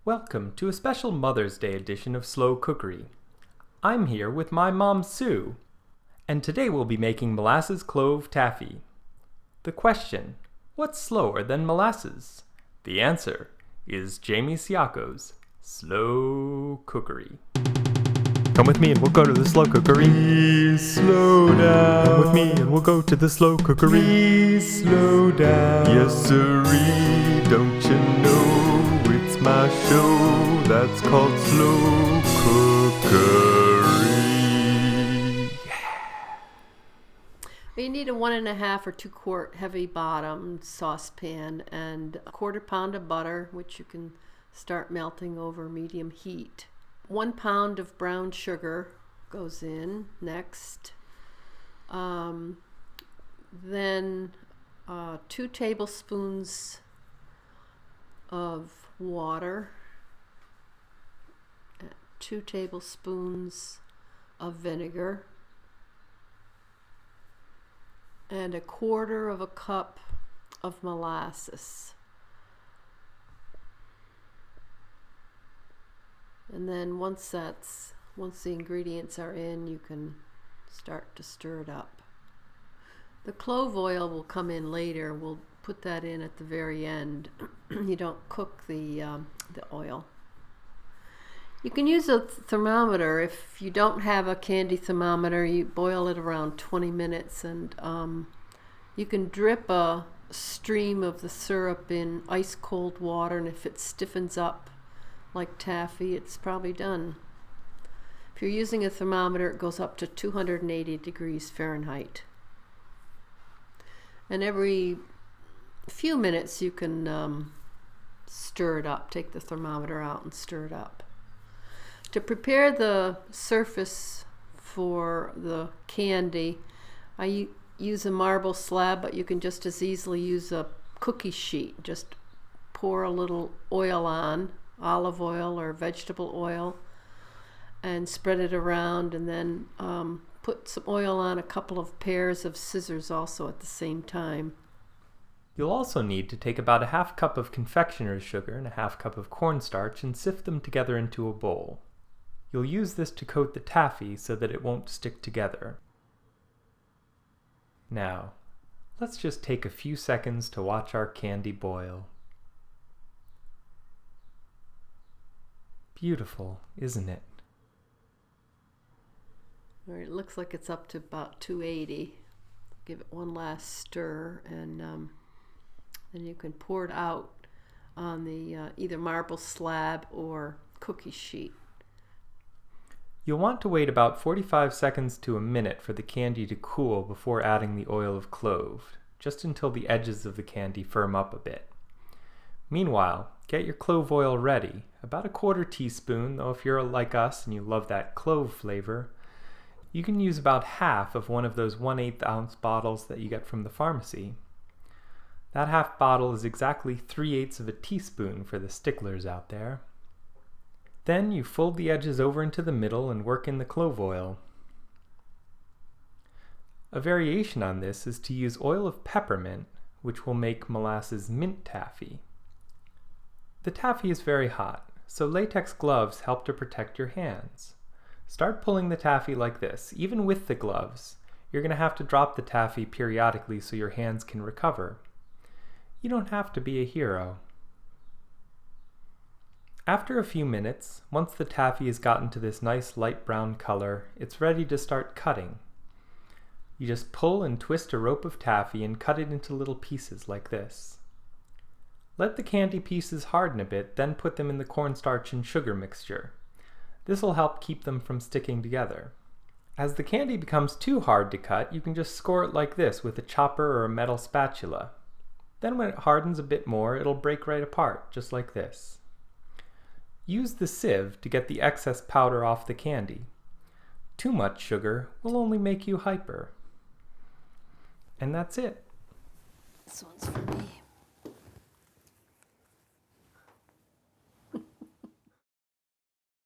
Welcome to a special Mother's Day edition of Slow Cookery. I'm here with my mom Sue, and today we'll be making Molasses Clove Taffy. The question, what's slower than molasses? The answer is Jamie Ciocco's Slow Cookery. Come with me and we'll go to the Slow Cookery. Please slow down. Come with me and we'll go to the Slow Cookery. Please slow down. Yes, sirree, don't you know it's my show that's called Slow Cookery. You need a 1.5 or 2 quart heavy bottom saucepan and a 1/4 pound of butter, which you can start melting over medium heat. 1 pound of brown sugar goes in next. Then 2 tablespoons of water, 2 tablespoons of vinegar, and 1/4 cup of molasses. And then once the ingredients are in, you can start to stir it up. The clove oil will come in later. We'll put that in at the very end. You don't cook the oil. You can use a thermometer. If you don't have a candy thermometer, you boil it around 20 minutes, and you can drip a stream of the syrup in ice cold water, and if it stiffens up like taffy, it's probably done. If you're using a thermometer, it goes up to 280 degrees Fahrenheit. And every few minutes you can stir it up, take the thermometer out and stir it up. To prepare the surface for the candy, I use a marble slab, but you can just as easily use a cookie sheet. Just pour a little oil on, olive oil or vegetable oil, and spread it around, and then put some oil on a couple of pairs of scissors also at the same time. You'll also need to take about 1/2 cup of confectioner's sugar and 1/2 cup of cornstarch and sift them together into a bowl. You'll use this to coat the taffy so that it won't stick together. Now, let's just take a few seconds to watch our candy boil. Beautiful, isn't it? All right, it looks like it's up to about 280. Give it one last stir, and then you can pour it out on the either marble slab or cookie sheet. You'll want to wait about 45 seconds to a minute for the candy to cool before adding the oil of clove, just until the edges of the candy firm up a bit. Meanwhile, get your clove oil ready, about 1/4 teaspoon, though if you're like us and you love that clove flavor, you can use about half of one of those 1/8 ounce bottles that you get from the pharmacy. That half bottle is exactly 3/8 of a teaspoon for the sticklers out there. Then you fold the edges over into the middle and work in the clove oil. A variation on this is to use oil of peppermint, which will make molasses mint taffy. The taffy is very hot, so latex gloves help to protect your hands. Start pulling the taffy like this. Even with the gloves, you're going to have to drop the taffy periodically so your hands can recover. You don't have to be a hero. After a few minutes, once the taffy has gotten to this nice light brown color, it's ready to start cutting. You just pull and twist a rope of taffy and cut it into little pieces like this. Let the candy pieces harden a bit, then put them in the cornstarch and sugar mixture. This will help keep them from sticking together. As the candy becomes too hard to cut, you can just score it like this with a chopper or a metal spatula. Then when it hardens a bit more, it'll break right apart, just like this. Use the sieve to get the excess powder off the candy. Too much sugar will only make you hyper. And that's it. This one's for me.